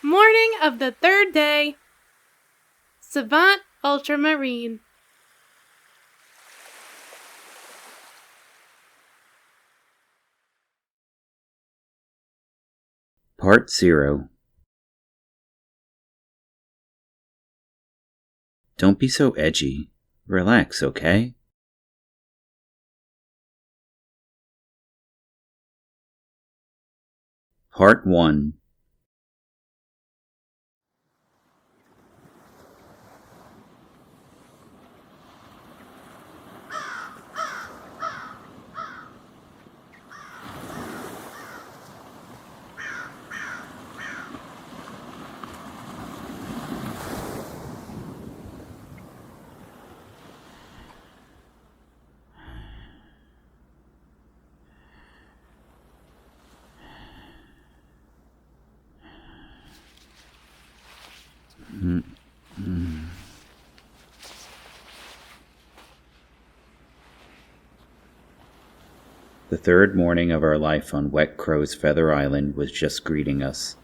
Morning of the third day. Savant Ultramarine. Part 0. Don't be so edgy. Relax, okay? Part 1. The third morning of our life on Wet Crow's Feather Island was just greeting us.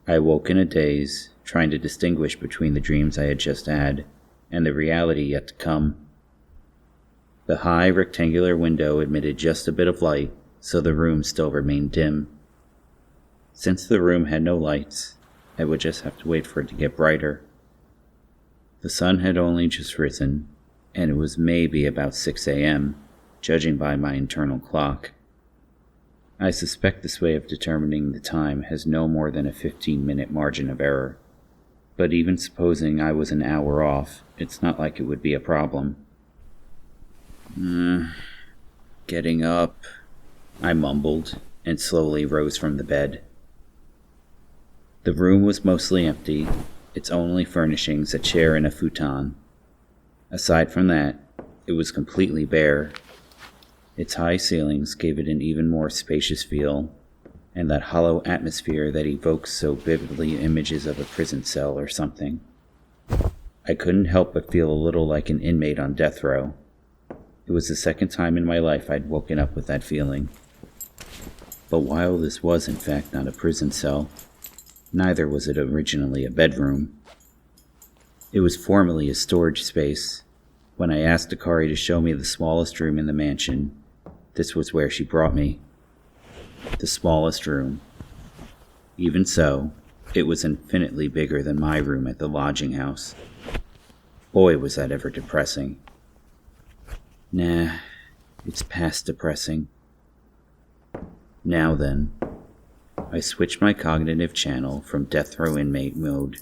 I awoke in a daze, trying to distinguish between the dreams I had just had and the reality yet to come. The high rectangular window admitted just a bit of light, so the room still remained dim. Since the room had no lights, I would just have to wait for it to get brighter. The sun had only just risen, and it was maybe about 6 a.m., judging by my internal clock. I suspect this way of determining the time has no more than a 15-minute margin of error. But even supposing I was an hour off, it's not like it would be a problem. Getting up, I mumbled, and slowly rose from the bed. The room was mostly empty, its only furnishings a chair and a futon. Aside from that, it was completely bare. Its high ceilings gave it an even more spacious feel, and that hollow atmosphere that evokes so vividly images of a prison cell or something. I couldn't help but feel a little like an inmate on death row. It was the second time in my life I'd woken up with that feeling. But while this was in fact not a prison cell, neither was it originally a bedroom. It was formerly a storage space. When I asked Akari to show me the smallest room in the mansion, this was where she brought me. The smallest room. Even so, it was infinitely bigger than my room at the lodging house. Boy, was that ever depressing. Nah, it's past depressing. Now then, I switched my cognitive channel from death row inmate mode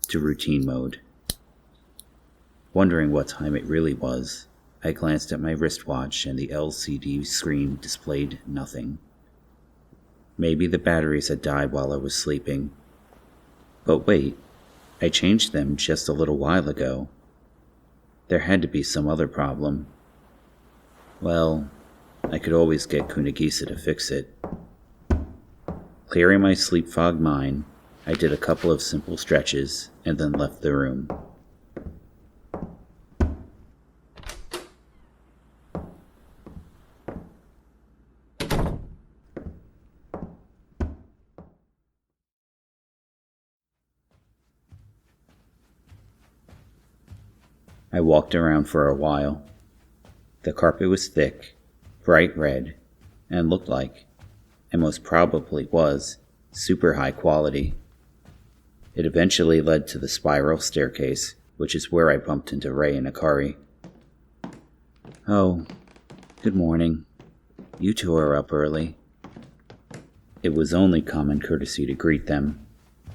to routine mode. Wondering what time it really was, I glanced at my wristwatch and the LCD screen displayed nothing. Maybe the batteries had died while I was sleeping. But wait, I changed them just a little while ago. There had to be some other problem. Well, I could always get Kunagisa to fix it. Clearing my sleep-fogged mind, I did a couple of simple stretches and then left the room. I walked around for a while. The carpet was thick, bright red, and looked like, and most probably was, super high quality. It eventually led to the spiral staircase, which is where I bumped into Ray and Akari. Oh, good morning. You two are up early. It was only common courtesy to greet them,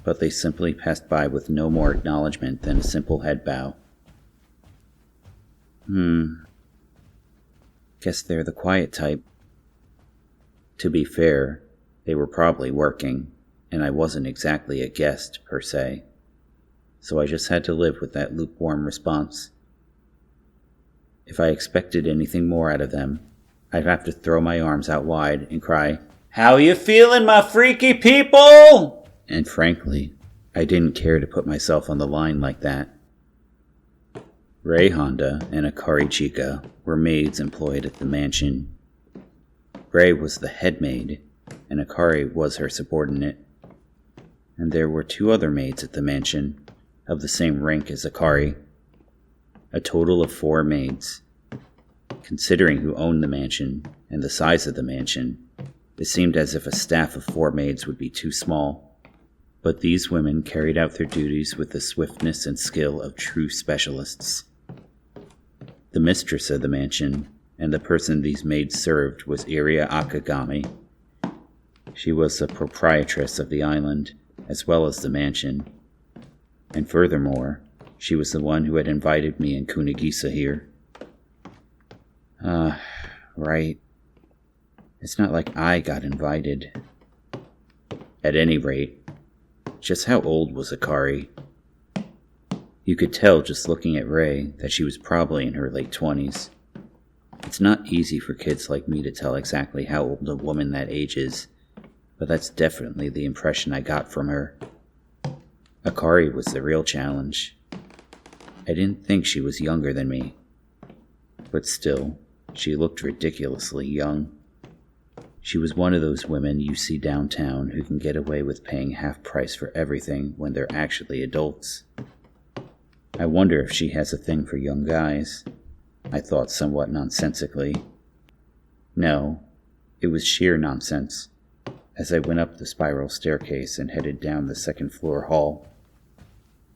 but they simply passed by with no more acknowledgement than a simple head bow. Guess they're the quiet type. To be fair, they were probably working, and I wasn't exactly a guest, per se. So I just had to live with that lukewarm response. If I expected anything more out of them, I'd have to throw my arms out wide and cry, "How you feeling, my freaky people?" And frankly, I didn't care to put myself on the line like that. Ray Honda and Akari Chika were maids employed at the mansion. Ray was the head maid, and Akari was her subordinate. and there were 2 other maids at the mansion, of the same rank as Akari. A total of 4 maids. Considering who owned the mansion and the size of the mansion, it seemed as if a staff of 4 maids would be too small. But these women carried out their duties with the swiftness and skill of true specialists. The mistress of the mansion and the person these maids served was Iria Akagami. She was the proprietress of the island, as well as the mansion. And furthermore, she was the one who had invited me and Kunigisa here. Right. It's not like I got invited. At any rate, just how old was Akari? You could tell just looking at Ray that she was probably in her late 20s. It's not easy for kids like me to tell exactly how old a woman that age is, but that's definitely the impression I got from her. Akari was the real challenge. I didn't think she was younger than me, but still, she looked ridiculously young. She was one of those women you see downtown who can get away with paying half price for everything when they're actually adults. I wonder if she has a thing for young guys, I thought somewhat nonsensically. No, it was sheer nonsense. As I went up the spiral staircase and headed down the 2nd floor hall,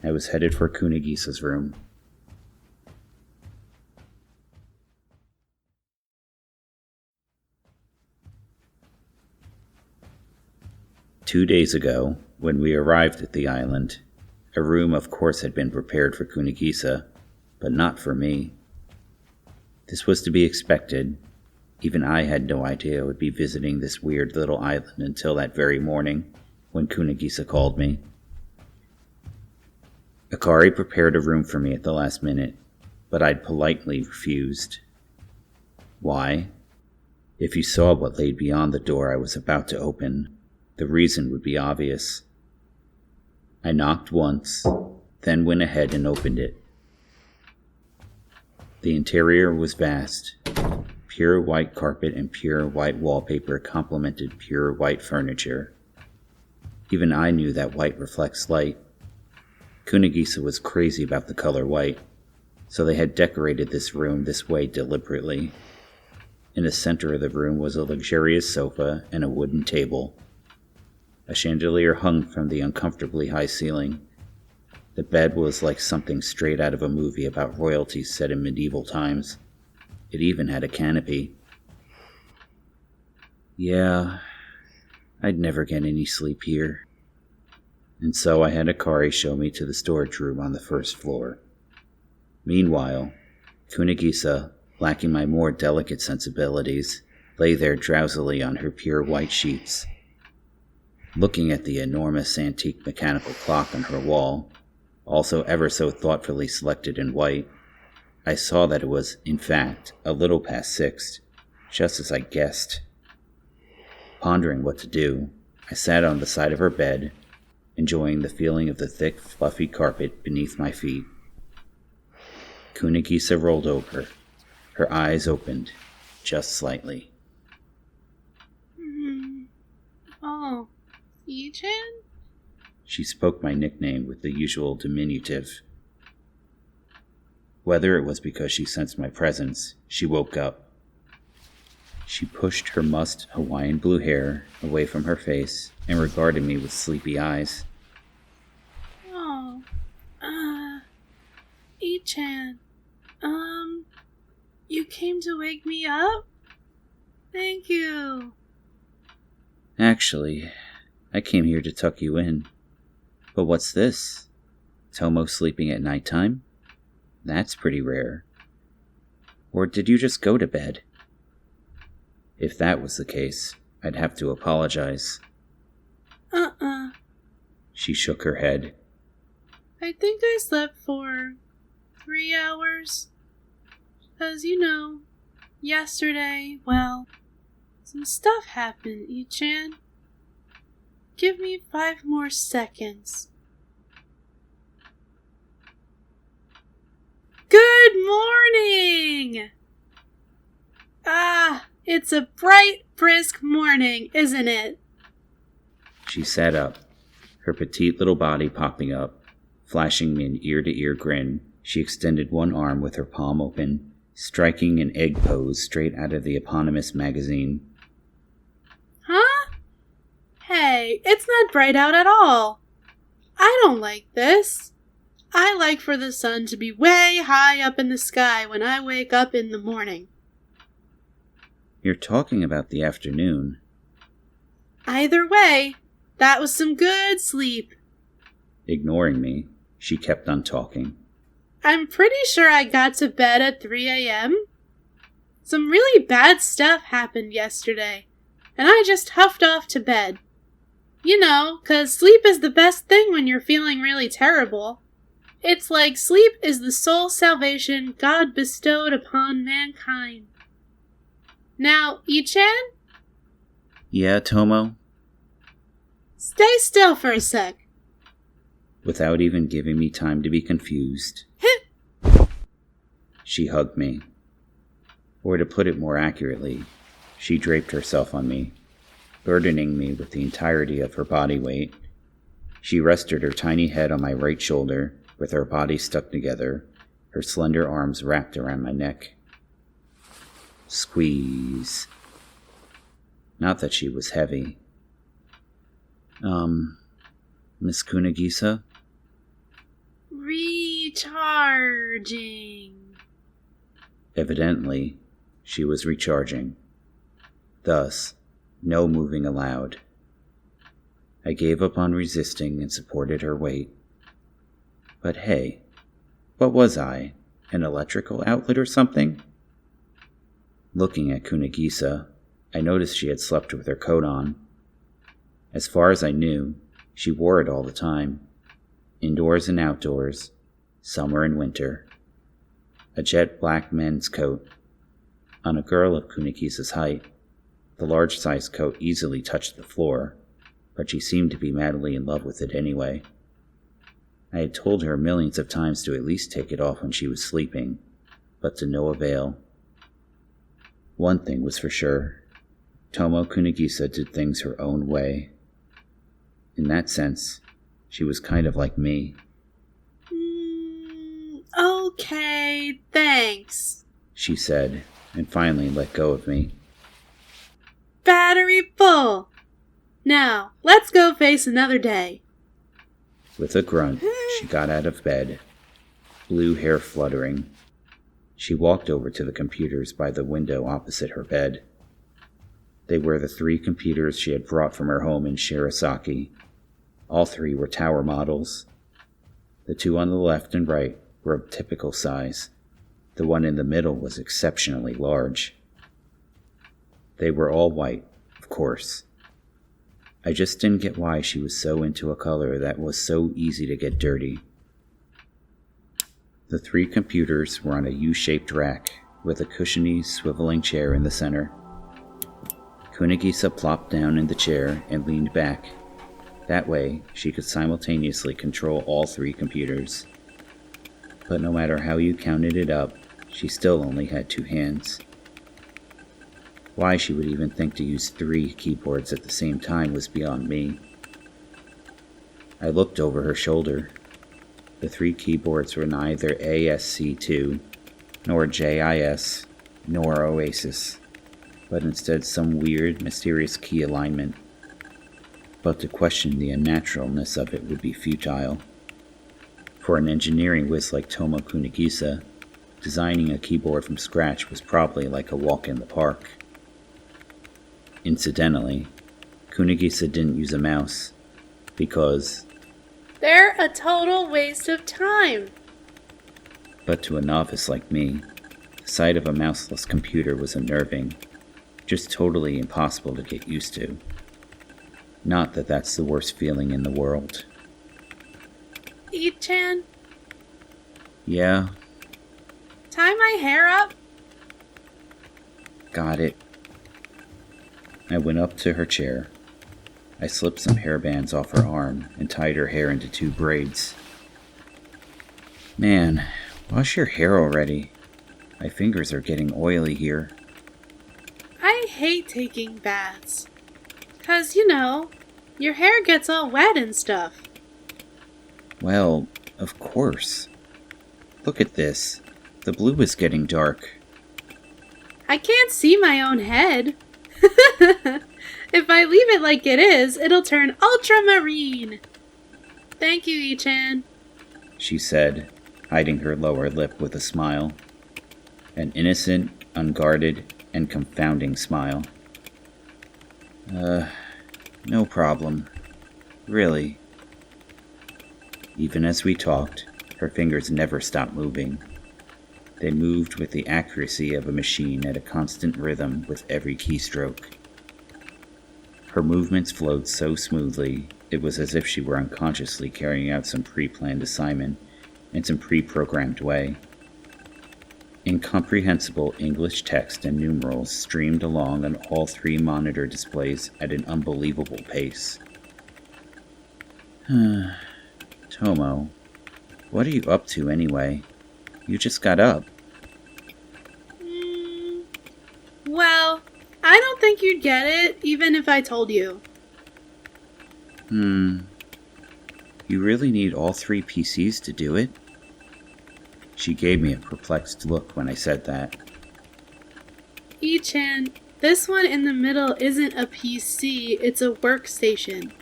I was headed for Kunigisa's room. Two days ago, when we arrived at the island, a room of course had been prepared for Kunigisa, but not for me. This was to be expected. Even I had no idea I would be visiting this weird little island until that very morning, when Kunigisa called me. Akari prepared a room for me at the last minute, but I'd politely refused. Why? If you saw what laid beyond the door I was about to open, the reason would be obvious. I knocked once, then went ahead and opened it. The interior was vast. Pure white carpet and pure white wallpaper complemented pure white furniture. Even I knew that white reflects light. Kunigisa was crazy about the color white, so they had decorated this room this way deliberately. In the center of the room was a luxurious sofa and a wooden table. A chandelier hung from the uncomfortably high ceiling. The bed was like something straight out of a movie about royalty set in medieval times. It even had a canopy. Yeah, I'd never get any sleep here. And so I had Akari show me to the storage room on the 1st floor. Meanwhile, Kunigisa, lacking my more delicate sensibilities, lay there drowsily on her pure white sheets. Looking at the enormous antique mechanical clock on her wall, also ever so thoughtfully selected in white, I saw that it was, in fact, a little past 6, just as I guessed. Pondering what to do, I sat on the side of her bed, enjoying the feeling of the thick, fluffy carpet beneath my feet. Kunigisa rolled over. Her eyes opened, just slightly. Oh, Ichan? She spoke my nickname with the usual diminutive. Whether it was because she sensed my presence, she woke up. She pushed her mussed Hawaiian blue hair away from her face and regarded me with sleepy eyes. Oh, Ichan, you came to wake me up? Thank you. Actually, I came here to tuck you in. But what's this? Tomo sleeping at nighttime? That's pretty rare. Or did you just go to bed? If that was the case, I'd have to apologize. She shook her head. I think I slept for 3 hours. 'Cause, yesterday, well, some stuff happened, Ichan. Give me 5 more seconds. Good morning! It's a bright, brisk morning, isn't it? She sat up. her petite little body popping up. Flashing me an ear-to-ear grin, she extended one arm with her palm open, striking an egg pose straight out of the eponymous magazine. Huh? Hey, it's not bright out at all. I don't like this. I like for the sun to be way high up in the sky when I wake up in the morning. You're talking about the afternoon. Either way, that was some good sleep. Ignoring me, she kept on talking. I'm pretty sure I got to bed at 3 a.m. Some really bad stuff happened yesterday, and I just huffed off to bed. You know, 'cause sleep is the best thing when you're feeling really terrible. It's like sleep is the sole salvation God bestowed upon mankind. Now, Ichan? Yeah, Tomo? Stay still for a sec. Without even giving me time to be confused, she hugged me. Or to put it more accurately, she draped herself on me, burdening me with the entirety of her body weight. She rested her tiny head on my right shoulder, with her body stuck together, her slender arms wrapped around my neck. Squeeze. Not that she was heavy. Miss Kunagisa? Recharging. Evidently, she was recharging. Thus, no moving allowed. I gave up on resisting and supported her weight. But hey, what was I? An electrical outlet or something? Looking at Kunagisa, I noticed she had slept with her coat on. As far as I knew, she wore it all the time. Indoors and outdoors, summer and winter. A jet black men's coat. On a girl of Kunagisa's height, the large-sized coat easily touched the floor, but she seemed to be madly in love with it anyway. I had told her millions of times to at least take it off when she was sleeping, but to no avail. One thing was for sure. Tomo Kunagisa did things her own way. In that sense, she was kind of like me. Okay, thanks, she said, and finally let go of me. Battery full. Now, let's go face another day. With a grunt, she got out of bed, blue hair fluttering. She walked over to the computers by the window opposite her bed. They were the 3 computers she had brought from her home in Shirasaki. All 3 were tower models. The 2 on the left and right were of typical size. The one in the middle was exceptionally large. They were all white, of course. I just didn't get why she was so into a color that was so easy to get dirty. The 3 computers were on a U-shaped rack, with a cushiony, swiveling chair in the center. Kunagisa plopped down in the chair and leaned back. That way, she could simultaneously control all 3 computers. But no matter how you counted it up, she still only had 2 hands. Why she would even think to use 3 keyboards at the same time was beyond me. I looked over her shoulder. The 3 keyboards were neither ASC2, nor JIS, nor Oasis, but instead some weird, mysterious key alignment. But to question the unnaturalness of it would be futile. For an engineering whiz like Tomo Kunagisa, designing a keyboard from scratch was probably like a walk in the park. Incidentally, Kunagisa didn't use a mouse, because they're a total waste of time. But to a novice like me, the sight of a mouseless computer was unnerving, just totally impossible to get used to. Not that that's the worst feeling in the world. Ichan? Yeah? Tie my hair up? Got it. I went up to her chair. I slipped some hairbands off her arm and tied her hair into 2 braids. Man, wash your hair already. My fingers are getting oily here. I hate taking baths. 'Cause, you know, Your hair gets all wet and stuff. Well, of course. Look at this. The blue is getting dark. I can't see my own head. If I leave it like it is, it'll turn ultramarine. Thank you, Ichan, She said, hiding her lower lip with a smile. An innocent, unguarded, and confounding smile. No problem. Really. Even as we talked, her fingers never stopped moving. They moved with the accuracy of a machine at a constant rhythm with every keystroke. Her movements flowed so smoothly, it was as if she were unconsciously carrying out some pre-planned assignment in some pre-programmed way. Incomprehensible English text and numerals streamed along on all 3 monitor displays at an unbelievable pace. Tomo, what are you up to anyway? You just got up. Well, I don't think you'd get it, even if I told you. You really need all 3 PCs to do it? She gave me a perplexed look when I said that. Ichan, this one in the middle isn't a PC, it's a workstation.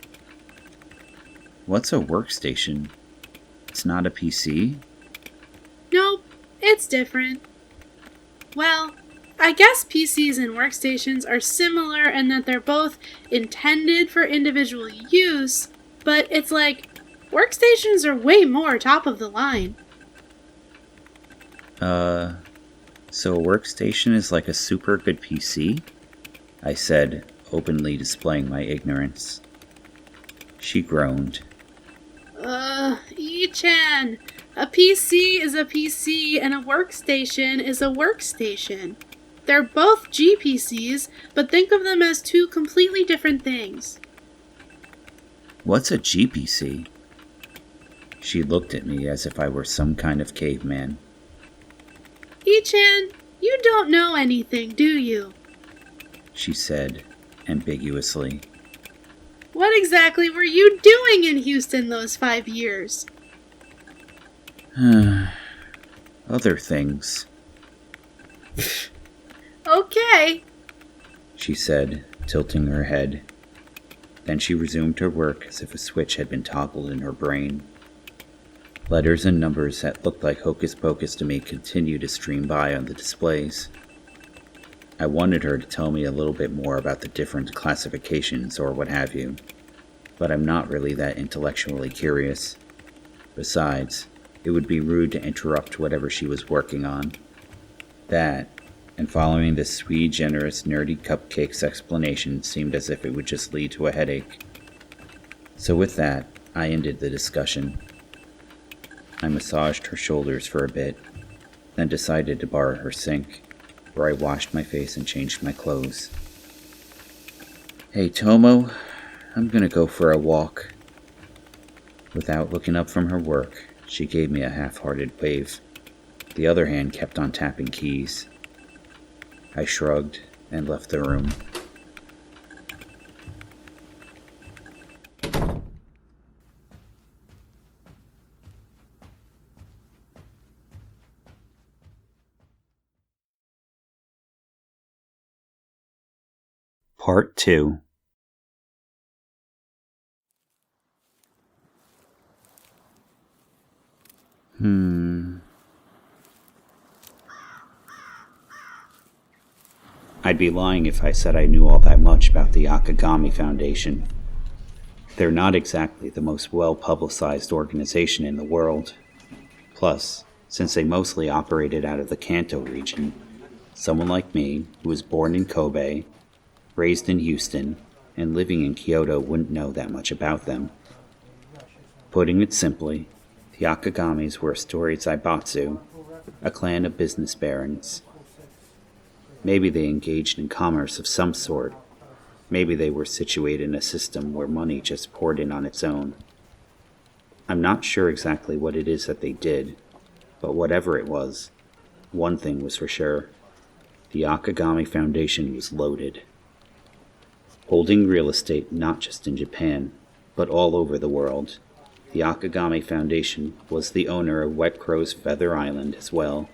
What's a workstation? It's not a PC? Nope, it's different. Well, I guess PCs and workstations are similar in that they're both intended for individual use, but it's like, workstations are way more top of the line. So a workstation is like a super good PC? I said, openly displaying my ignorance. She groaned. Ichan, a PC is a PC and a workstation is a workstation. They're both GPCs, but think of them as 2 completely different things. What's a GPC? She looked at me as if I were some kind of caveman. Ichan, you don't know anything, do you? She said, ambiguously. What exactly were you doing in Houston those 5 years? Other things, Okay. she said, tilting her head. Then she resumed her work as if a switch had been toggled in her brain. Letters and numbers that looked like hocus pocus to me continued to stream by on the displays. I wanted her to tell me a little bit more about the different classifications or what have you, but I'm not really that intellectually curious. Besides, it would be rude to interrupt whatever she was working on. That, and following this sui generis nerdy cupcake's explanation seemed as if it would just lead to a headache. So with that, I ended the discussion. I massaged her shoulders for a bit, then decided to borrow her sink, where I washed my face and changed my clothes. Hey, Tomo, I'm gonna go for a walk. Without looking up from her work, she gave me a half-hearted wave. The other hand kept on tapping keys. I shrugged and left the room. Part 2. I'd be lying if I said I knew all that much about the Akagami Foundation. They're not exactly the most well-publicized organization in the world. Plus, since they mostly operated out of the Kanto region, someone like me, who was born in Kobe, raised in Houston, and living in Kyoto wouldn't know that much about them. Putting it simply, the Akagamis were a storied Zaibatsu, a clan of business barons. Maybe they engaged in commerce of some sort. Maybe they were situated in a system where money just poured in on its own. I'm not sure exactly what it is that they did, but whatever it was, one thing was for sure. The Akagami Foundation was loaded. holding real estate not just in Japan, but all over the world. The Akagami Foundation was the owner of Wet Crow's Feather Island as well,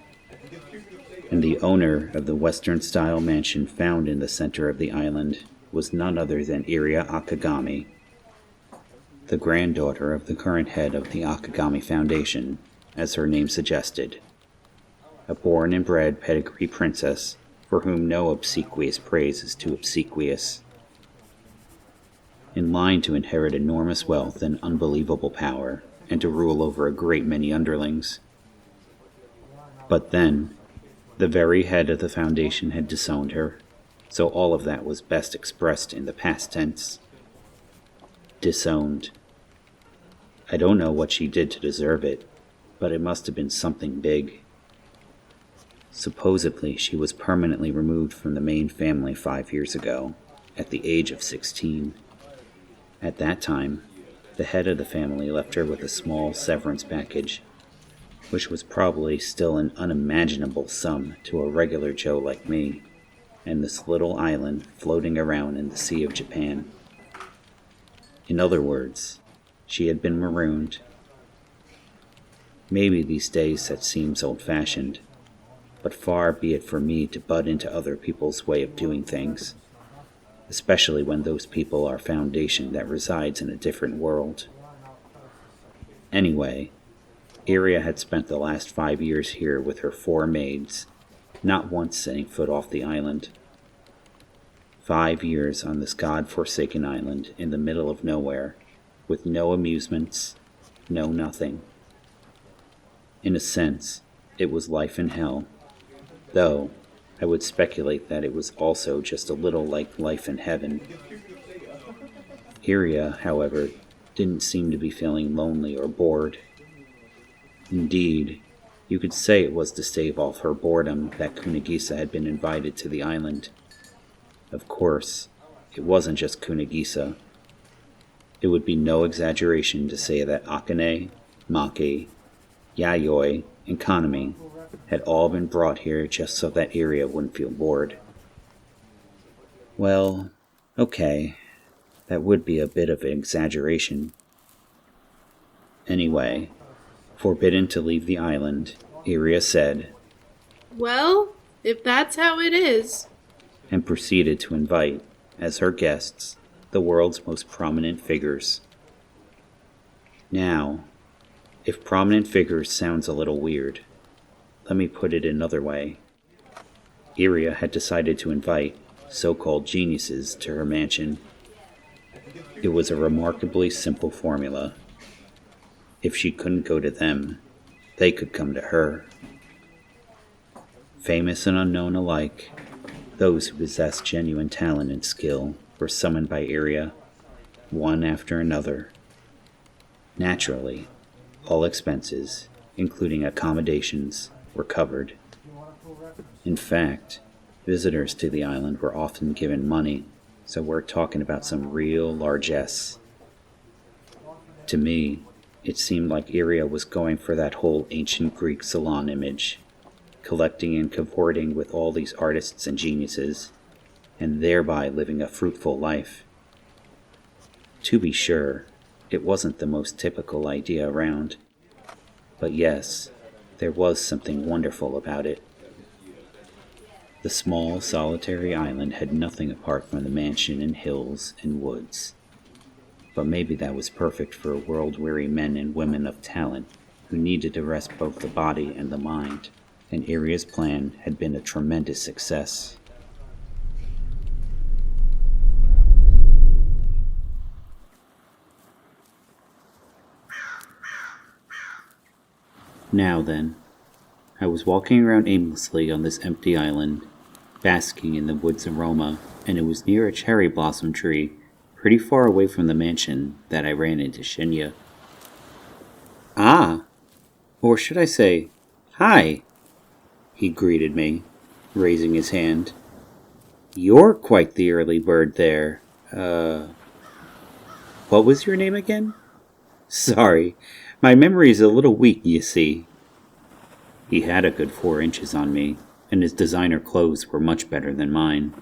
and the owner of the Western-style mansion found in the center of the island was none other than Iria Akagami, the granddaughter of the current head of the Akagami Foundation, as her name suggested, a born and bred pedigree princess for whom no obsequious praise is too obsequious, in line to inherit enormous wealth and unbelievable power, and to rule over a great many underlings. But then, the very head of the foundation had disowned her, so all of that was best expressed in the past tense. Disowned. I don't know what she did to deserve it, but it must have been something big. Supposedly, she was permanently removed from the main family 5 years ago, at the age of 16. At that time, the head of the family left her with a small severance package, which was probably still an unimaginable sum to a regular Joe like me, and this little island floating around in the Sea of Japan. In other words, she had been marooned. Maybe these days that seems old-fashioned, but far be it for me to butt into other people's way of doing things, especially when those people are foundation that resides in a different world. Anyway, Iria had spent the last 5 years here with her 4 maids, not once setting foot off the island. 5 years on this god-forsaken island in the middle of nowhere, with no amusements, no nothing. In a sense, it was life in hell, though I would speculate that it was also just a little like life in heaven. Iria, however, didn't seem to be feeling lonely or bored. Indeed, you could say it was to stave off her boredom that Kunigisa had been invited to the island. Of course, it wasn't just Kunigisa. It would be no exaggeration to say that Akane, Maki, Yayoi, and Kanami had all been brought here just so that Iria wouldn't feel bored. Well, okay, that would be a bit of an exaggeration. Anyway, forbidden to leave the island, Iria said, "Well, if that's how it is," and proceeded to invite, as her guests, the world's most prominent figures. Now, if prominent figures sounds a little weird, let me put it another way. Iria had decided to invite so-called geniuses to her mansion. It was a remarkably simple formula. If she couldn't go to them, they could come to her. Famous and unknown alike, those who possessed genuine talent and skill were summoned by Iria, one after another. Naturally, all expenses, including accommodations, were covered. In fact, visitors to the island were often given money, so we're talking about some real largesse. To me, it seemed like Iria was going for that whole ancient Greek salon image, collecting and cavorting with all these artists and geniuses, and thereby living a fruitful life. To be sure, it wasn't the most typical idea around, but yes, there was something wonderful about it. The small, solitary island had nothing apart from the mansion and hills and woods. But maybe that was perfect for world-weary men and women of talent who needed to rest both the body and the mind, and Iria's plan had been a tremendous success. Now then, I was walking around aimlessly on this empty island, basking in the wood's aroma, and it was near a cherry blossom tree, pretty far away from the mansion, that I ran into Shinya. "Ah! Or should I say, hi!" he greeted me, raising his hand. "You're quite the early bird there. What was your name again? Sorry, my memory's a little weak, you see." He had a good 4 inches on me, and his designer clothes were much better than mine.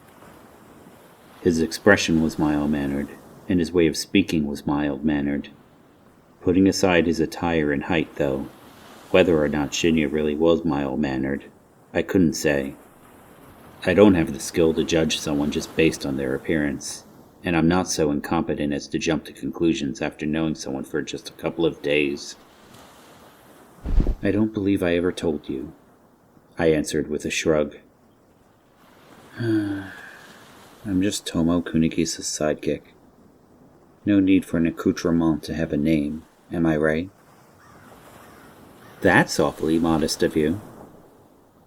His expression was mild-mannered, and his way of speaking was mild-mannered. Putting aside his attire and height, though, whether or not Shinya really was mild-mannered, I couldn't say. I don't have the skill to judge someone just based on their appearance, and I'm not so incompetent as to jump to conclusions after knowing someone for just a couple of days. I don't believe I ever told you, I answered with a shrug. I'm just Tomo Kunigisa's sidekick. No need for an accoutrement to have a name, am I right? That's awfully modest of you.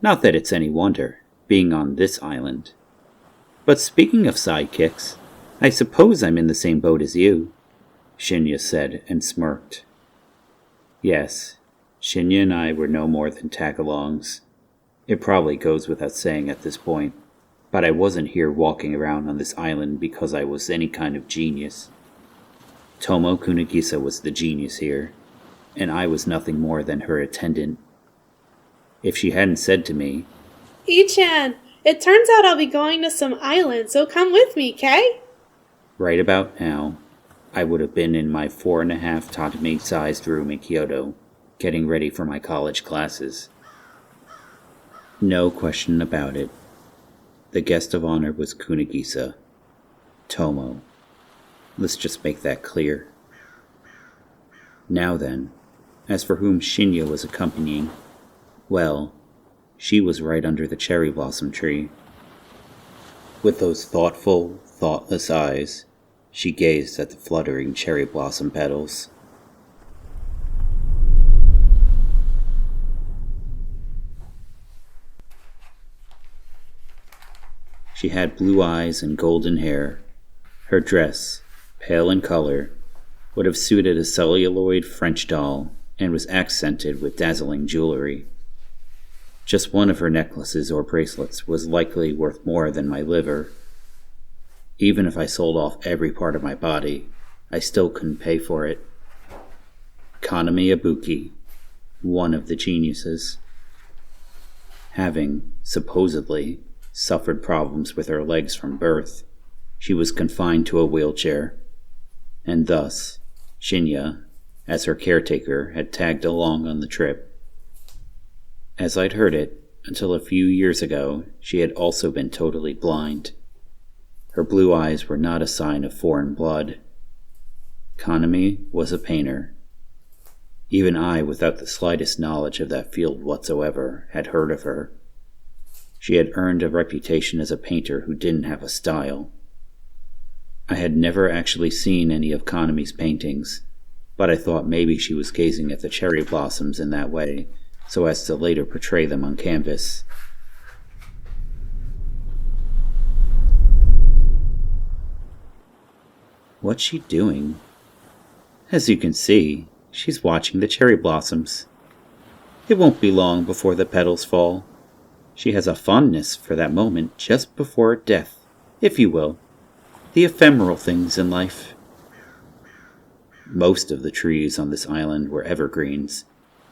Not that it's any wonder, being on this island. But speaking of sidekicks, I suppose I'm in the same boat as you, Shinya said and smirked. Yes, Shinya and I were no more than tag-alongs. It probably goes without saying at this point, but I wasn't here walking around on this island because I was any kind of genius. Tomo Kunigisa was the genius here, and I was nothing more than her attendant. If she hadn't said to me, "E-chan, it turns out I'll be going to some island, so come with me, Kay?" Right about now, I would have been in my 4.5 tatami-sized room in Kyoto, getting ready for my college classes. No question about it. The guest of honor was Kunigisa. Tomo. Let's just make that clear. Now then, as for whom Shinya was accompanying, well, she was right under the cherry blossom tree. With those thoughtful, thoughtless eyes, she gazed at the fluttering cherry blossom petals. She had blue eyes and golden hair. Her dress, pale in color, would have suited a celluloid French doll and was accented with dazzling jewelry. Just one of her necklaces or bracelets was likely worth more than my liver. Even if I sold off every part of my body, I still couldn't pay for it. Kaname Ibuki, one of the geniuses. Having, supposedly, suffered problems with her legs from birth, she was confined to a wheelchair, and thus, Shinya, as her caretaker, had tagged along on the trip. As I'd heard it, until a few years ago, she had also been totally blind. Her blue eyes were not a sign of foreign blood. Kaname was a painter. Even I, without the slightest knowledge of that field whatsoever, had heard of her. She had earned a reputation as a painter who didn't have a style. I had never actually seen any of Kaname's paintings, but I thought maybe she was gazing at the cherry blossoms in that way, so as to later portray them on canvas. What's she doing? As you can see, she's watching the cherry blossoms. It won't be long before the petals fall. She has a fondness for that moment just before death, if you will. The ephemeral things in life. Most of the trees on this island were evergreens,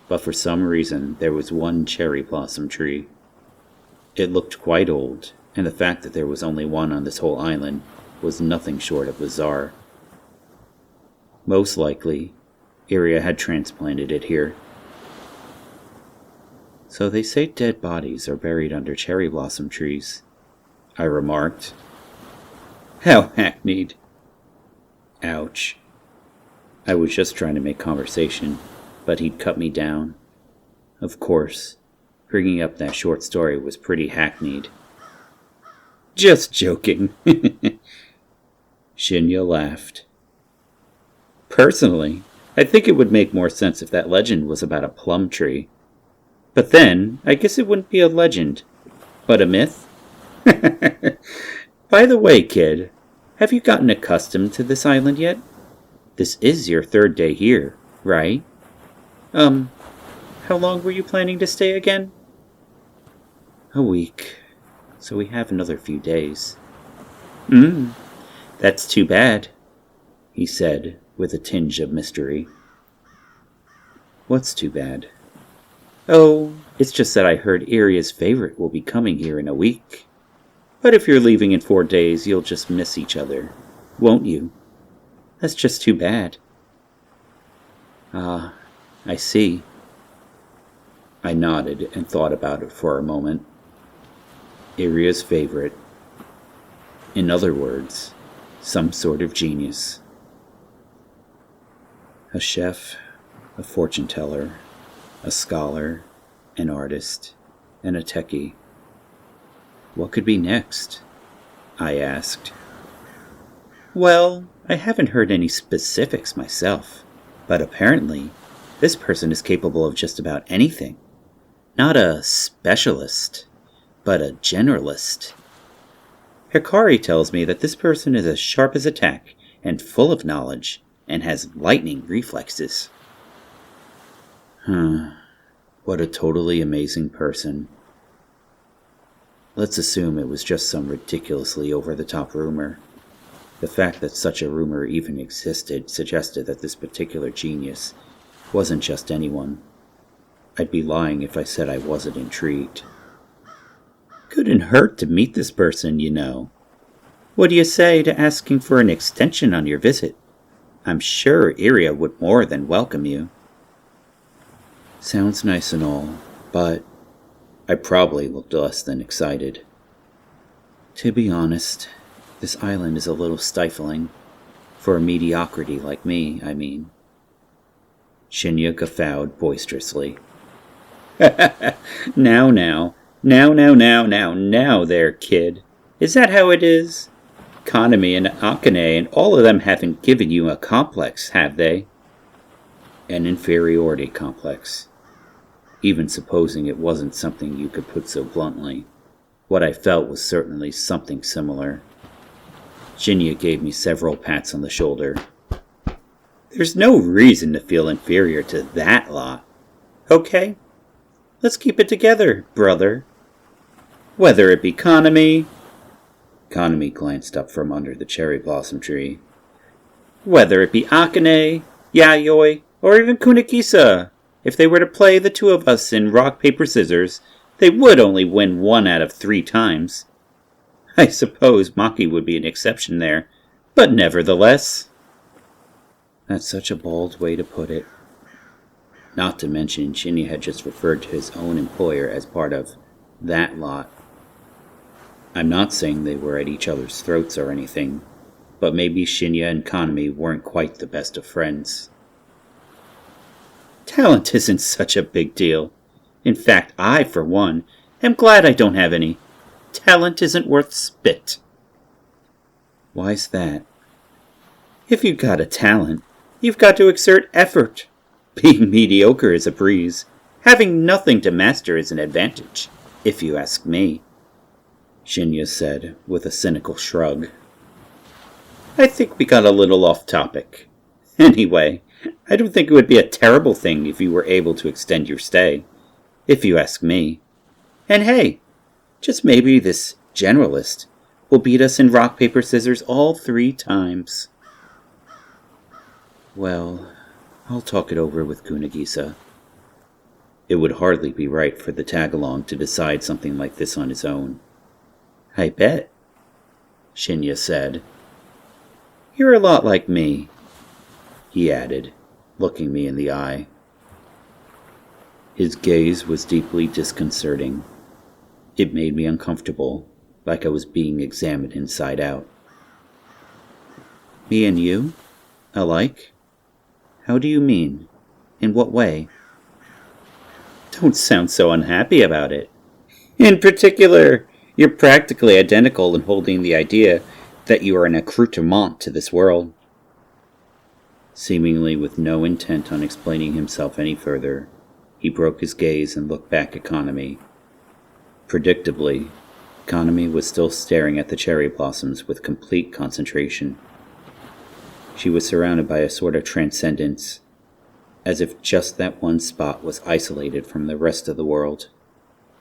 but for some reason there was one cherry blossom tree. It looked quite old, and the fact that there was only one on this whole island was nothing short of bizarre. Most likely, Iria had transplanted it here. So they say dead bodies are buried under cherry blossom trees, I remarked. How hackneyed. Ouch. I was just trying to make conversation, but he'd cut me down. Of course, bringing up that short story was pretty hackneyed. Just joking. Shinya laughed. Personally, I think it would make more sense if that legend was about a plum tree. But then, I guess it wouldn't be a legend, but a myth? By the way, kid, have you gotten accustomed to this island yet? This is your 3rd day here, right? How long were you planning to stay again? A week, so we have another few days. That's too bad, he said, with a tinge of mystery. What's too bad? Oh, it's just that I heard Iria's favorite will be coming here in a week. But if you're leaving in 4 days, you'll just miss each other, won't you? That's just too bad. Ah, I see. I nodded and thought about it for a moment. Iria's favorite. In other words, some sort of genius. A chef, a fortune teller, a scholar, an artist, and a techie. What could be next? I asked. Well, I haven't heard any specifics myself, but apparently this person is capable of just about anything. Not a specialist, but a generalist. Hikari tells me that this person is as sharp as a tack and full of knowledge and has lightning reflexes. What a totally amazing person. Let's assume it was just some ridiculously over-the-top rumor. The fact that such a rumor even existed suggested that this particular genius wasn't just anyone. I'd be lying if I said I wasn't intrigued. Couldn't hurt to meet this person, you know. What do you say to asking for an extension on your visit? I'm sure Iria would more than welcome you. Sounds nice and all, but I probably looked less than excited. To be honest, this island is a little stifling. For a mediocrity like me, I mean. Shinya guffawed boisterously. Now there, kid. Is that how it is? Kaname and Akane and all of them haven't given you a complex, have they? An inferiority complex. Even supposing it wasn't something you could put so bluntly, what I felt was certainly something similar. Shinya gave me several pats on the shoulder. There's no reason to feel inferior to that lot. Okay? Let's keep it together, brother. Whether it be Kaname... Kaname glanced up from under the cherry blossom tree. Whether it be Akane, Yayoi, or even Kunigisa, if they were to play the two of us in rock, paper, scissors, they would only win 1 out of 3 times. I suppose Maki would be an exception there, but nevertheless. That's such a bald way to put it. Not to mention, Shinya had just referred to his own employer as part of that lot. I'm not saying they were at each other's throats or anything, but maybe Shinya and Kaname weren't quite the best of friends. Talent isn't such a big deal. In fact, I, for one, am glad I don't have any. Talent isn't worth spit. Why's that? If you've got a talent, you've got to exert effort. Being mediocre is a breeze. Having nothing to master is an advantage, if you ask me, Shinya said with a cynical shrug. I think we got a little off topic. Anyway, I don't think it would be a terrible thing if you were able to extend your stay, if you ask me. And hey, just maybe this generalist will beat us in rock, paper, scissors all 3 times. Well, I'll talk it over with Kunigisa. It would hardly be right for the tag-along to decide something like this on his own. I bet, Shinya said. You're a lot like me, he added, looking me in the eye. His gaze was deeply disconcerting. It made me uncomfortable, like I was being examined inside out. Me and you? Alike? How do you mean? In what way? Don't sound so unhappy about it. In particular, you're practically identical in holding the idea that you are an accoutrement to this world. Seemingly with no intent on explaining himself any further, he broke his gaze and looked back at Kaname. Predictably, Kaname was still staring at the cherry blossoms with complete concentration. She was surrounded by a sort of transcendence, as if just that one spot was isolated from the rest of the world.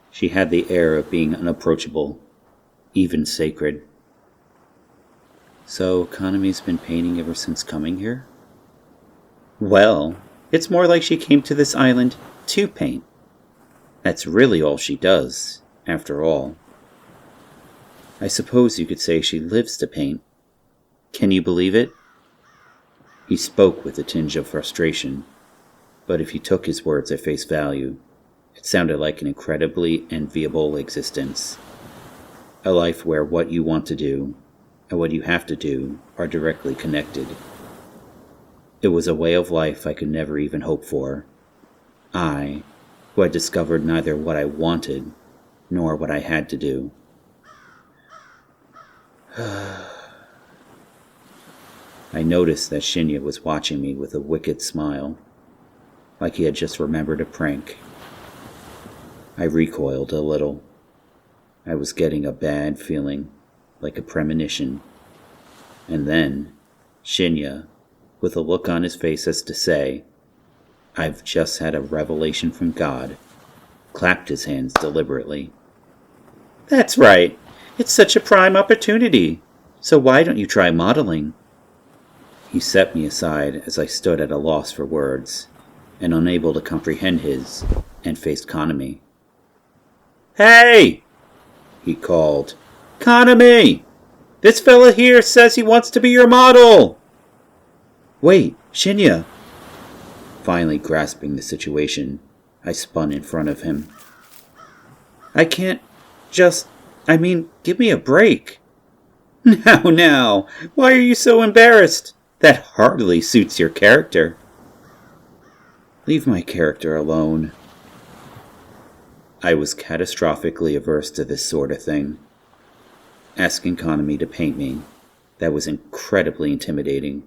She had the air of being unapproachable, even sacred. So, Kaname's been painting ever since coming here? Well, it's more like she came to this island to paint. That's really all she does, after all. I suppose you could say she lives to paint. Can you believe it? He spoke with a tinge of frustration, but if you took his words at face value, it sounded like an incredibly enviable existence. A life where what you want to do and what you have to do are directly connected. It was a way of life I could never even hope for. I, who had discovered neither what I wanted nor what I had to do. I noticed that Shinya was watching me with a wicked smile, like he had just remembered a prank. I recoiled a little. I was getting a bad feeling, like a premonition. And then, Shinya, with a look on his face as to say, "I've just had a revelation from God," clapped his hands deliberately. "That's right. It's such a prime opportunity. So why don't you try modeling?" He set me aside as I stood at a loss for words, and unable to comprehend his, and faced Kaname. "Hey!" he called. "Kaname! This fella here says he wants to be your model!" "Wait, Shinya!" Finally grasping the situation, I spun in front of him. "I can't give me a break." Now, why are you so embarrassed? That hardly suits your character." "Leave my character alone." I was catastrophically averse to this sort of thing. Asking Kaname to paint me, that was incredibly intimidating.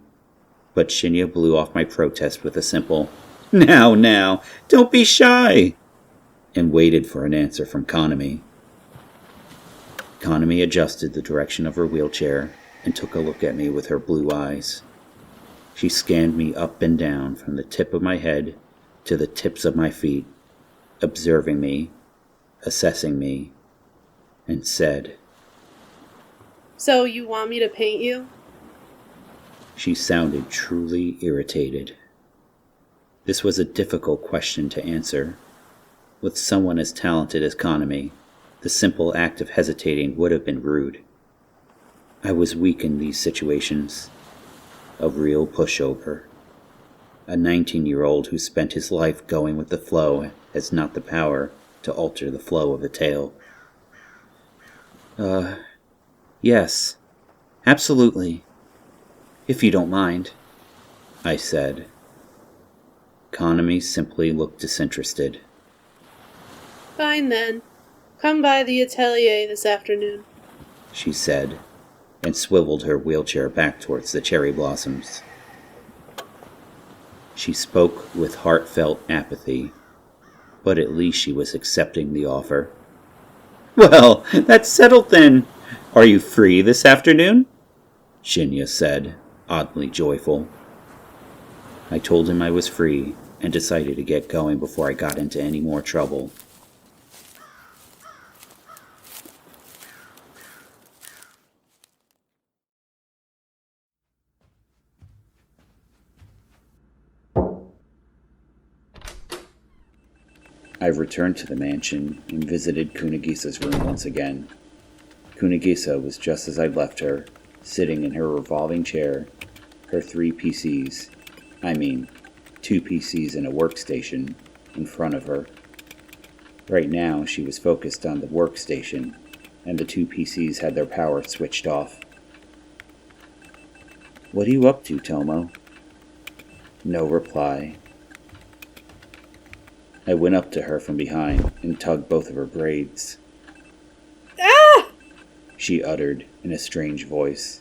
But Shinya blew off my protest with a simple, Now, don't be shy," and waited for an answer from Kaname. Kaname adjusted the direction of her wheelchair and took a look at me with her blue eyes. She scanned me up and down from the tip of my head to the tips of my feet, observing me, assessing me, and said, "So you want me to paint you?" She sounded truly irritated. This was a difficult question to answer. With someone as talented as Kaname, the simple act of hesitating would have been rude. I was weak in these situations. A real pushover. A 19-year-old who spent his life going with the flow has not the power to alter the flow of a tale. Yes, absolutely. If you don't mind," I said. Kaname simply looked disinterested. "Fine then. Come by the atelier this afternoon," she said, and swiveled her wheelchair back towards the cherry blossoms. She spoke with heartfelt apathy, but at least she was accepting the offer. "Well, that's settled then. Are you free this afternoon?" Shinya said, oddly joyful. I told him I was free and decided to get going before I got into any more trouble. I returned to the mansion and visited Kunagisa's room once again. Kunagisa was just as I'd left her, sitting in her revolving chair, her 3 PCs, 2 PCs and a workstation, in front of her. Right now, she was focused on the workstation, and the 2 PCs had their power switched off. "What are you up to, Tomo?" No reply. I went up to her from behind and tugged both of her braids. "Ah!" she uttered in a strange voice,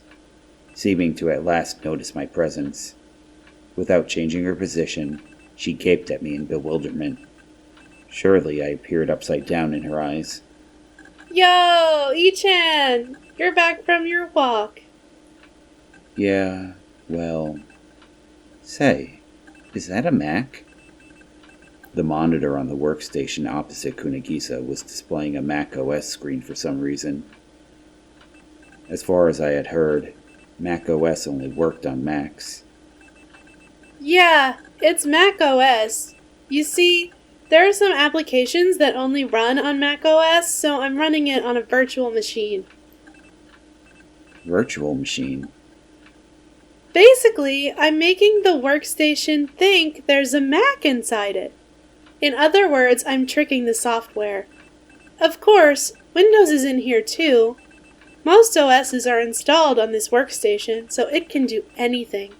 seeming to at last notice my presence. Without changing her position, she gaped at me in bewilderment. Surely I appeared upside down in her eyes. "Yo, Ichan! You're back from your walk." "Yeah, well... Say, is that a Mac?" The monitor on the workstation opposite Kunagisa was displaying a Mac OS screen for some reason. As far as I had heard, Mac OS only worked on Macs. "Yeah, it's Mac OS. You see, there are some applications that only run on Mac OS, so I'm running it on a virtual machine." Virtual machine? Basically, I'm making the workstation think there's a Mac inside it. In other words, I'm tricking the software. Of course, Windows is in here too. Most OSs are installed on this workstation, so it can do anything.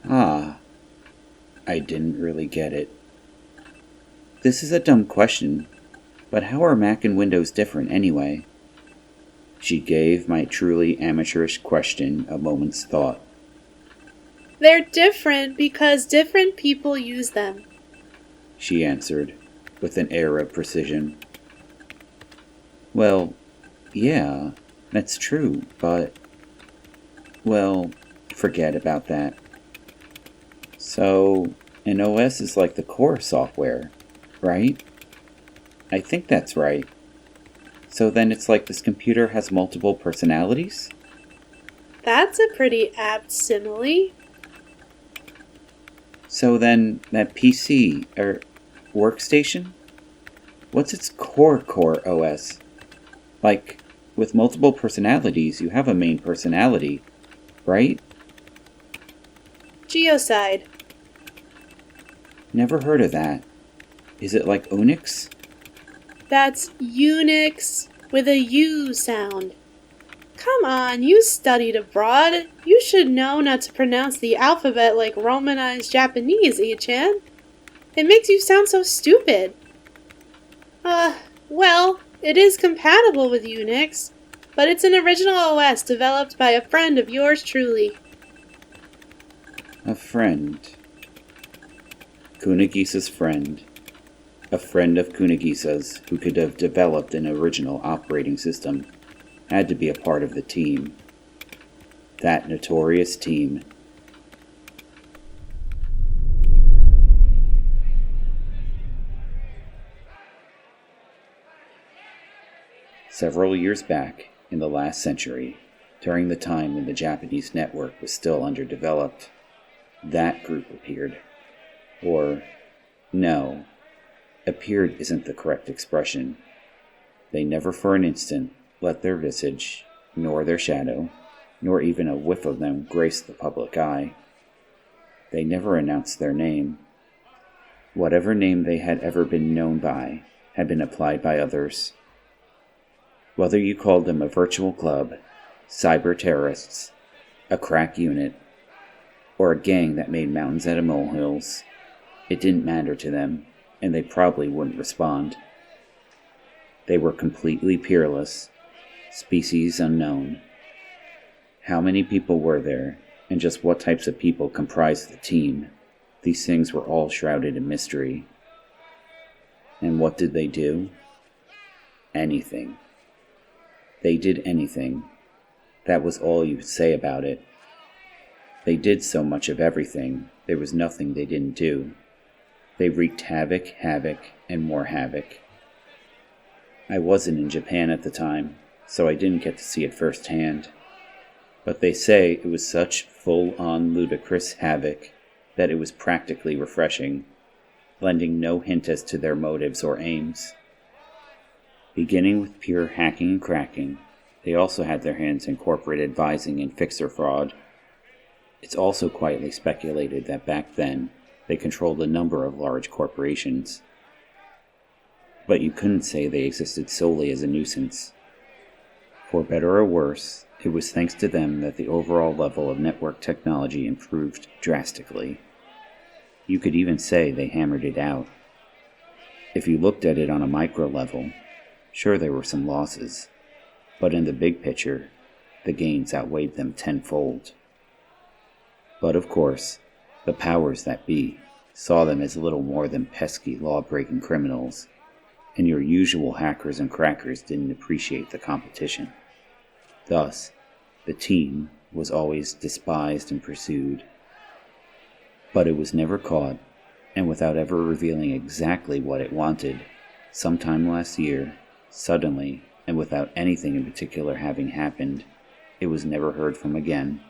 Ah, I didn't really get it. This is a dumb question, but how are Mac and Windows different anyway? She gave my truly amateurish question a moment's thought. They're different because different people use them, she answered, with an air of precision. Well, yeah, that's true, but... well, forget about that. So, an OS is like the core software, right? I think that's right. So then it's like this computer has multiple personalities? That's a pretty apt simile. So then, that PC, or workstation? What's its core OS? Like, with multiple personalities, you have a main personality, right? Geocide. Never heard of that. Is it like Unix? That's Unix with a U sound. Come on, you studied abroad. You should know not to pronounce the alphabet like Romanized Japanese, Ichan. It makes you sound so stupid. Well, it is compatible with Unix, but it's an original OS developed by a friend of yours truly. A friend. Kunagisa's friend. A friend of Kunagisa's who could have developed an original operating system had to be a part of the team. That notorious team. Several years back, in the last century, during the time when the Japanese network was still underdeveloped, that group appeared. Or, no, appeared isn't the correct expression. They never for an instant let their visage, nor their shadow, nor even a whiff of them grace the public eye. They never announced their name. Whatever name they had ever been known by had been applied by others. Whether you called them a virtual club, cyber terrorists, a crack unit, or a gang that made mountains out of molehills, it didn't matter to them, and they probably wouldn't respond. They were completely peerless, species unknown. How many people were there, and just what types of people comprised the team? These things were all shrouded in mystery. And what did they do? Anything. They did anything. That was all you could say about it. They did so much of everything, there was nothing they didn't do. They wreaked havoc, and more havoc. I wasn't in Japan at the time, so I didn't get to see it firsthand. But they say it was such full-on ludicrous havoc that it was practically refreshing, lending no hint as to their motives or aims. Beginning with pure hacking and cracking, they also had their hands in corporate advising and fixer fraud. It's also quietly speculated that back then, they controlled a number of large corporations. But you couldn't say they existed solely as a nuisance. For better or worse, it was thanks to them that the overall level of network technology improved drastically. You could even say they hammered it out. If you looked at it on a micro level, sure there were some losses, but in the big picture, the gains outweighed them tenfold. But of course, the powers that be saw them as little more than pesky law-breaking criminals, and your usual hackers and crackers didn't appreciate the competition. Thus, the team was always despised and pursued. But it was never caught, and without ever revealing exactly what it wanted, sometime last year, suddenly, and without anything in particular having happened, it was never heard from again.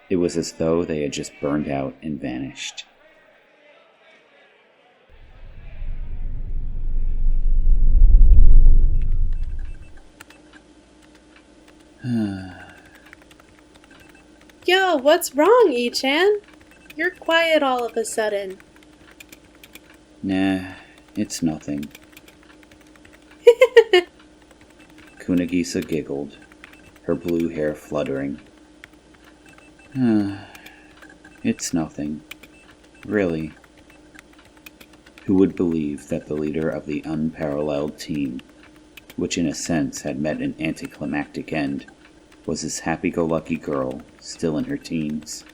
It was as though they had just burned out and vanished. Yo, what's wrong, E-chan? You're quiet all of a sudden. Nah, it's nothing. Kunagisa giggled, her blue hair fluttering. It's nothing. Really. Who would believe that the leader of the unparalleled team, which in a sense had met an anticlimactic end, was this happy-go-lucky girl still in her teens?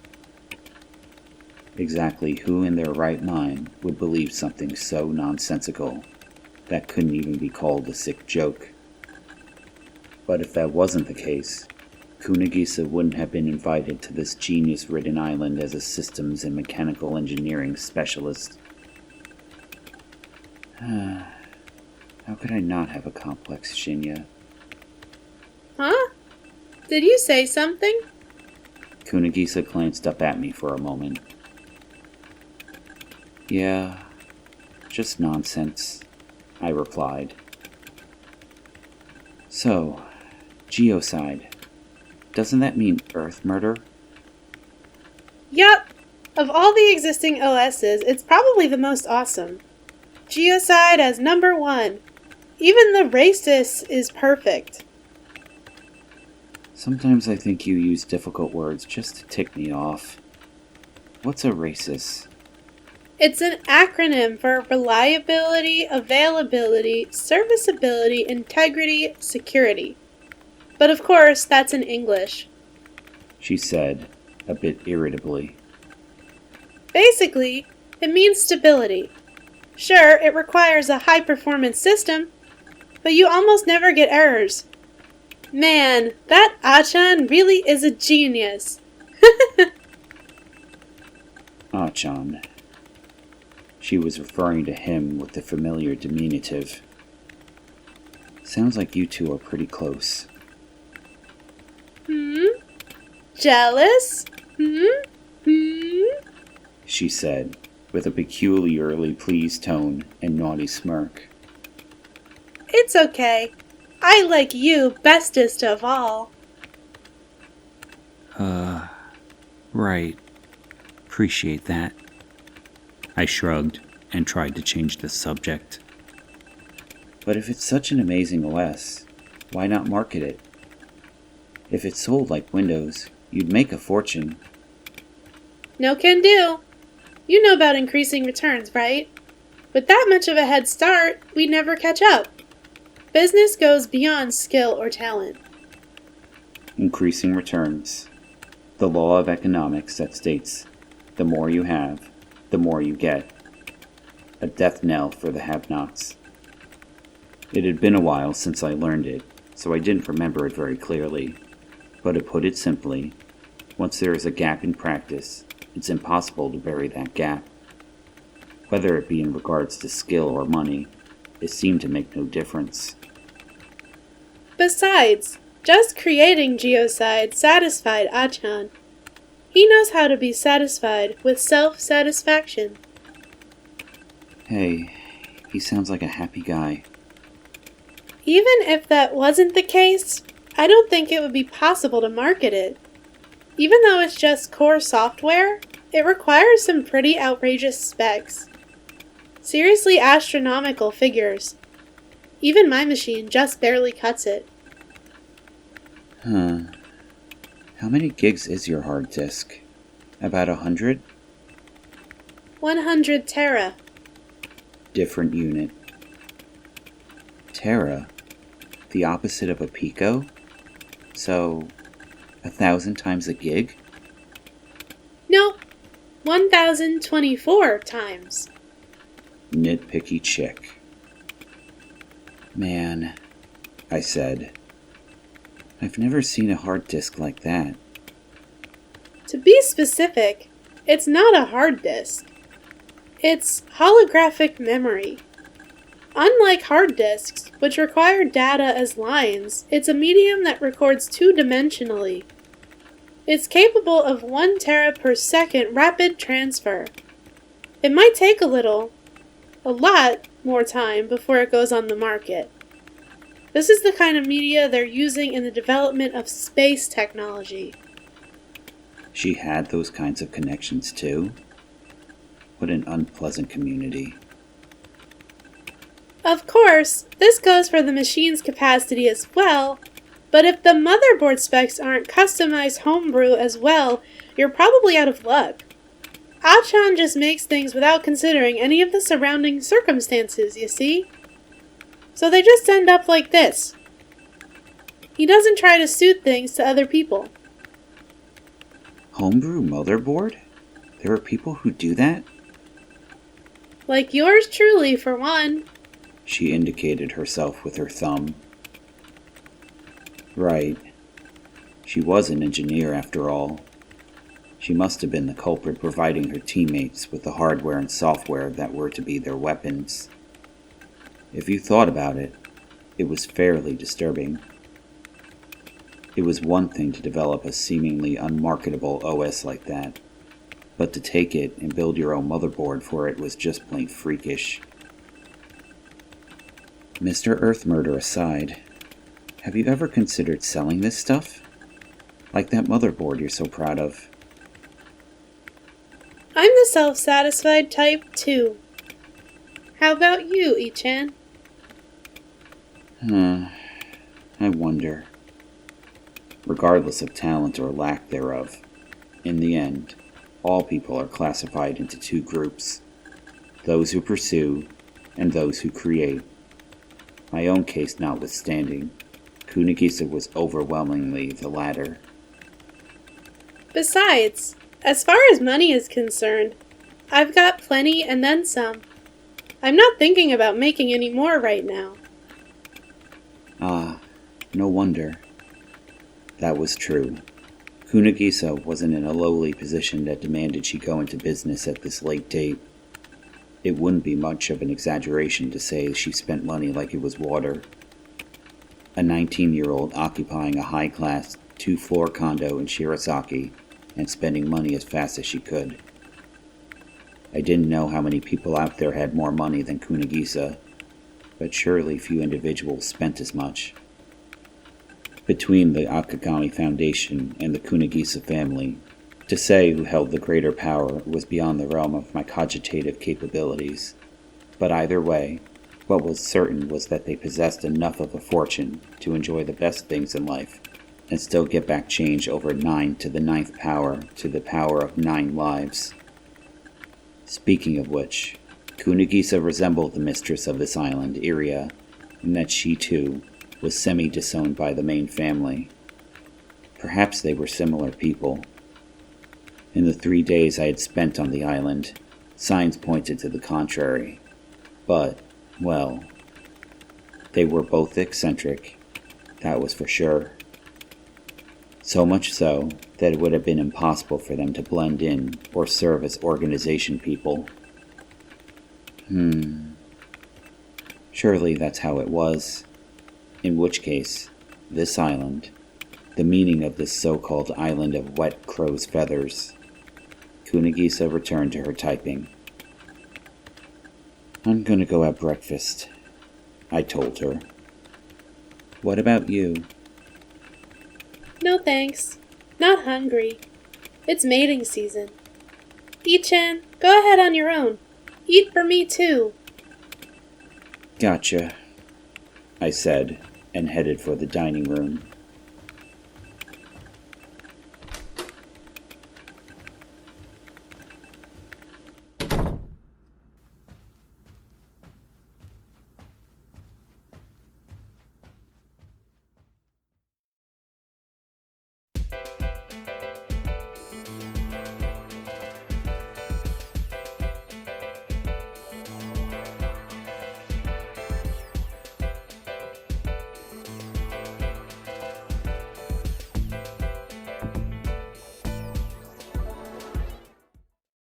Exactly who in their right mind would believe something so nonsensical that couldn't even be called a sick joke? But if that wasn't the case, Kunagisa wouldn't have been invited to this genius-ridden island as a systems and mechanical engineering specialist. How could I not have a complex, Shinya? Huh? Did you say something? Kunagisa glanced up at me for a moment. Yeah, just nonsense, I replied. So, geocide. Doesn't that mean Earth murder? Yup. Of all the existing OSs, it's probably the most awesome. Geocide as number 1. Even the racist is perfect. Sometimes I think you use difficult words just to tick me off. What's a racist? It's an acronym for reliability, availability, serviceability, integrity, security. But of course, that's in English. She said, a bit irritably. Basically, it means stability. Sure, it requires a high-performance system, but you almost never get errors. Man, that Achan really is a genius. Achan. She was referring to him with the familiar diminutive. Sounds like you two are pretty close. Jealous? She said, with a peculiarly pleased tone and naughty smirk. It's okay. I like you bestest of all. Right. Appreciate that. I shrugged and tried to change the subject. But if it's such an amazing OS, why not market it? If it sold like Windows, you'd make a fortune. No can do. You know about increasing returns, right? With that much of a head start, we'd never catch up. Business goes beyond skill or talent. Increasing returns. The law of economics that states, the more you have, the more you get. A death knell for the have-nots. It had been a while since I learned it, so I didn't remember it very clearly. But to put it simply, once there is a gap in practice, it's impossible to bury that gap. Whether it be in regards to skill or money, it seemed to make no difference. Besides, just creating Geocide satisfied Achan. He knows how to be satisfied with self-satisfaction. Hey, he sounds like a happy guy. Even if that wasn't the case, I don't think it would be possible to market it. Even though it's just core software, it requires some pretty outrageous specs. Seriously astronomical figures. Even my machine just barely cuts it. How many gigs is your hard disk? About 100? 100 tera. Different unit. Tera? The opposite of a pico? So, 1,000 times a gig? Nope. 1,024 times. Nitpicky chick. Man, I said. I've never seen a hard disk like that. To be specific, it's not a hard disk. It's holographic memory. Unlike hard disks, which require data as lines, it's a medium that records two-dimensionally. It's capable of 1 tera per second rapid transfer. It might take a lot more time before it goes on the market. This is the kind of media they're using in the development of space technology. She had those kinds of connections too? What an unpleasant community. Of course, this goes for the machine's capacity as well, but if the motherboard specs aren't customized homebrew as well, you're probably out of luck. Achan just makes things without considering any of the surrounding circumstances, you see? So they just end up like this. He doesn't try to suit things to other people. Homebrew motherboard? There are people who do that? Like yours truly, for one. She indicated herself with her thumb. Right. She was an engineer after all. She must have been the culprit providing her teammates with the hardware and software that were to be their weapons. If you thought about it, it was fairly disturbing. It was one thing to develop a seemingly unmarketable OS like that, but to take it and build your own motherboard for it was just plain freakish. Mr. Earth Murder aside, have you ever considered selling this stuff? Like that motherboard you're so proud of. I'm the self-satisfied type, too. How about you, Ichan? I wonder. Regardless of talent or lack thereof, in the end, all people are classified into two groups. Those who pursue, and those who create. My own case notwithstanding, Kunigisa was overwhelmingly the latter. Besides, as far as money is concerned, I've got plenty and then some. I'm not thinking about making any more right now. Ah, no wonder. That was true. Kunigisa wasn't in a lowly position that demanded she go into business at this late date. It wouldn't be much of an exaggeration to say she spent money like it was water. A 19-year-old occupying a high-class, 2-floor condo in Shirasaki and spending money as fast as she could. I didn't know how many people out there had more money than Kunigisa, but surely few individuals spent as much. Between the Akagami Foundation and the Kunigisa family, to say who held the greater power was beyond the realm of my cogitative capabilities. But either way, what was certain was that they possessed enough of a fortune to enjoy the best things in life, and still get back change over 9 to the 9th power to the power of 9 lives. Speaking of which, Kunigisa resembled the mistress of this island, Iria, in that she too was semi-disowned by the main family. Perhaps they were similar people. In the 3 days I had spent on the island, signs pointed to the contrary. But, well, they were both eccentric, that was for sure. So much so that it would have been impossible for them to blend in or serve as organization people. Surely that's how it was. In which case, this island, the meaning of this so-called island of wet crow's feathers. Kunigisa returned to her typing. I'm gonna go have breakfast, I told her. What about you? No thanks. Not hungry. It's mating season. Ichan, go ahead on your own. Eat for me too. Gotcha, I said, and headed for the dining room.